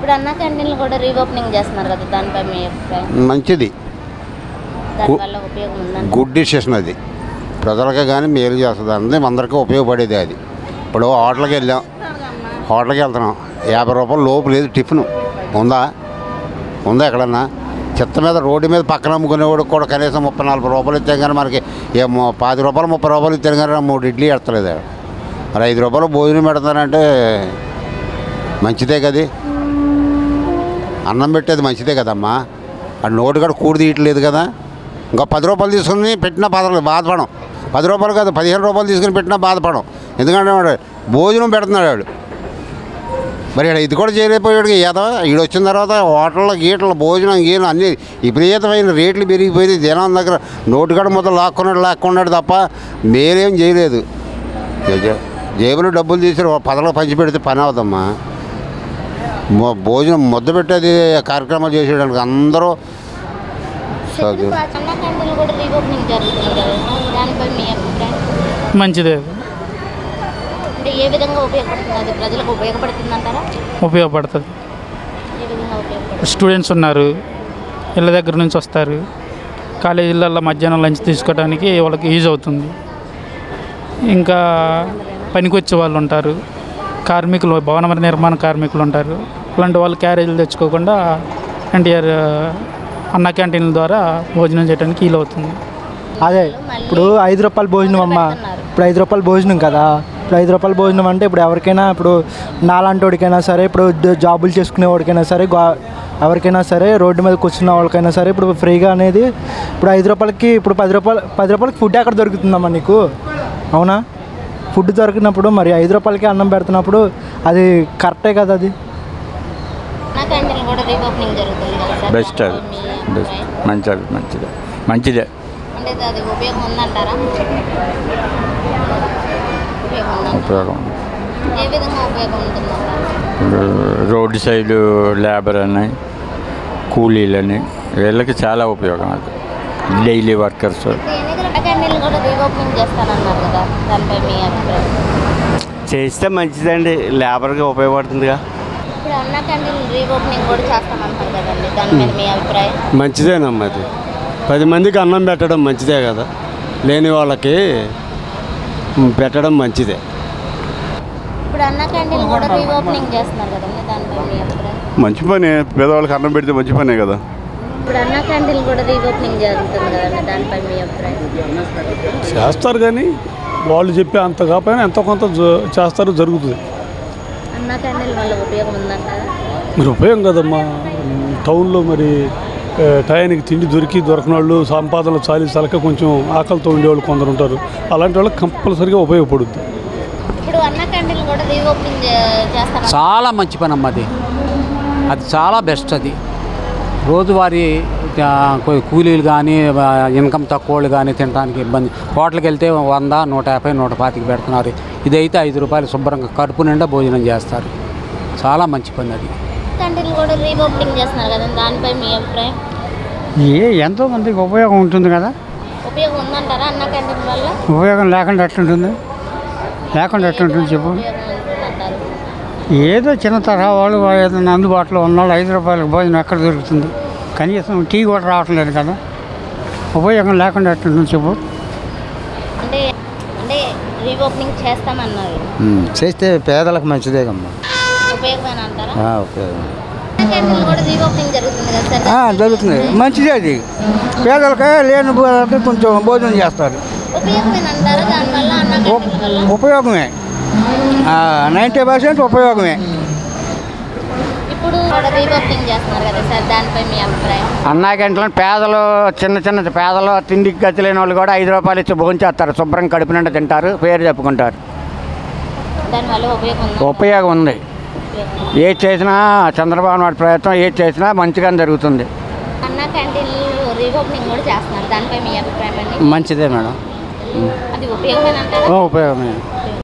ఇప్పుడు అన్న క్యాంటీన్లు కూడా రీఓపెనింగ్ చేస్తున్నారు కదా, దానిపై మీ అభిప్రాయం? మంచిది, దానివల్ల ఉపయోగం ఉందండి. గుడ్ డిసిషన్ అది. ప్రజలకే కానీ మేలు చేస్తుంది, అందరికీ ఉపయోగపడేది అది. ఇప్పుడు హోటల్కి వెళ్తున్నాం, 50 రూపాయలు లోపు లేదు టిఫిన్. ఉందా ఎక్కడన్నా? చెత్త మీద రోడ్డు మీద పక్కన అమ్ముకునేవాడు కూడా కనీసం 30-40 రూపాయలు ఇచ్చాం కానీ మనకి 10 రూపాయలు 30 రూపాయలు ఇచ్చాను కానీ 3 ఇడ్లీ ఎడతలేదు. మరి 5 రూపాయలు భోజనం పెడతానంటే మంచిదే కది, అన్నం పెట్టేది మంచిదే కదమ్మా. అది నోటు కూడా కూడి తీయట్లేదు కదా. ఇంకా 10 రూపాయలు తీసుకుని పెట్టినా బాధపడం, 10 రూపాయలు కాదు 15 రూపాయలు తీసుకుని పెట్టినా బాధపడం. ఎందుకంటే వాడు భోజనం పెడుతున్నాడు వాడు. మరి ఇక్కడ ఇది కూడా చేయలేకపోయాడు ఏదో. వీడు వచ్చిన తర్వాత హోటల్లో గీటలు భోజనం అన్నీ విపరీతమైన రేట్లు పెరిగిపోయింది. జనం దగ్గర నోటు కూడా మొత్తం లాక్కున్నాడు తప్ప మేలేం చేయలేదు. జేబులో డబ్బులు తీసి 10 పంచి పెడితే పని అవుదమ్మా. భోజనం ముద్ద పెట్టేది కార్యక్రమాలు చేసేయడానికి అందరూ మంచిదే. ఏ విధంగా ఉపయోగపడుతుంది? ప్రజలకు ఉపయోగపడుతుంది అంటారా? ఉపయోగపడుతుంది. స్టూడెంట్స్ ఉన్నారు, ఇళ్ళ దగ్గర నుంచి వస్తారు, కాలేజీలలో మధ్యాహ్నం లంచ్ తీసుకోవడానికి వాళ్ళకి యూజ్ అవుతుంది. ఇంకా పనికొచ్చే వాళ్ళు ఉంటారు, కార్మికులు, భవన నిర్మాణ కార్మికులు ఉంటారు. అలాంటి వాళ్ళు క్యారేజీలు తెచ్చుకోకుండా ఎన్టీఆర్ అన్న క్యాంటీన్ల ద్వారా భోజనం చేయడానికి వీలు అవుతుంది. అదే ఇప్పుడు 5 రూపాయల భోజనం అమ్మ, ఇప్పుడు 5 రూపాయల భోజనం కదా. ఇప్పుడు 5 రూపాయల భోజనం అంటే ఇప్పుడు ఎవరికైనా, ఇప్పుడు నాలాంటి వాడికైనా సరే, ఇప్పుడు జాబులు చేసుకునే వాడికైనా సరే, ఎవరికైనా సరే, రోడ్డు మీద కూర్చున్న వాళ్ళకైనా సరే ఇప్పుడు ఫ్రీగా అనేది. ఇప్పుడు 5 రూపాయలకి, ఇప్పుడు 10 రూపాయలకి ఫుడ్ ఎక్కడ దొరుకుతుందమ్మా నీకు? అవునా? ఫుడ్ దొరికినప్పుడు మరి 5 రూపాయలకి అన్నం పెడుతున్నప్పుడు అది కరెక్టే కదా. అది బెస్ట్, అది బెస్ట్, మంచిదే. ఉపయోగం రోడ్డు సైడ్ లేబర్ అని, కూలీలని, వీళ్ళకి చాలా ఉపయోగం. అది డైలీ వర్కర్స్ చేస్తే మంచిదండి, లేబర్గా ఉపయోగపడుతుందిగా. మంచిదేనమ్మా, అది 10 మందికి అన్నం పెట్టడం మంచిదే కదా, లేని వాళ్ళకి పెట్టడం మంచిదే. మంచి పని, పేదవాళ్ళకి అన్నం పెడితే మంచి పనే కదా. చేస్తారు కానీ వాళ్ళు చెప్పే అంత కాకపోయినా ఎంతో కొంత చేస్తారు, జరుగుతుంది. మరి ఉపయోగం కదమ్మా. టౌన్లో మరి టయానికి తిండి దొరకని వాళ్ళు, సంపాదనలు చాలిక కొంచెం ఆకలితో ఉండేవాళ్ళు కొందరు ఉంటారు. అలాంటి వాళ్ళకి కంపల్సరీగా ఉపయోగపడుద్ది. చాలా మంచి పని అమ్మ, అది చాలా బెస్ట్. అది రోజువారీ కూలీలు కానీ, ఇన్కమ్ తక్కువ వాళ్ళు కానీ తినడానికి ఇబ్బంది. హోటల్కి వెళ్తే 100, 150, 125 పెడుతున్నారు. ఇదైతే 5 రూపాయలు శుభ్రంగా కడుపు నిండా భోజనం చేస్తారు. చాలా మంచి పని అది. ఎంతోమందికి ఉపయోగం ఉంటుంది కదా. ఉపయోగం లేకుండా ఎట్లుంటుంది? చెప్పు. ఏదో చిన్న తరహా వాళ్ళు ఏదైనా అందుబాటులో ఉన్నవాళ్ళు 5 రూపాయలకు భోజనం ఎక్కడ దొరుకుతుంది? కనీసం టీ కూడా రావట్లేదు కదా. ఉపయోగం లేకుండా ఎట్లుంటుంది చెప్పు. చేస్తే పేదలకు మంచిదే కమ్మా. జరుగుతుంది, మంచిదే. అది పేదలకే, లేని కొంచెం భోజనం చేస్తారు. ఉపయోగమే, 90% ఉపయోగమే. అన్నా క్యాంటీన్లో పేదలు, చిన్న పేదలు, తిండికి గతి లేని వాళ్ళు కూడా 5 రూపాయలు ఇచ్చి భోజనం చేస్తారు. శుభ్రం కడుపు నిండా తింటారు, పేరు చెప్పుకుంటారు. ఉపయోగం ఉంది. ఏది చేసినా చంద్రబాబు నాయుడు ప్రయత్నం ఏది చేసినా మంచిగానే జరుగుతుంది. మంచిదే మేడం. ఉపయోగమే.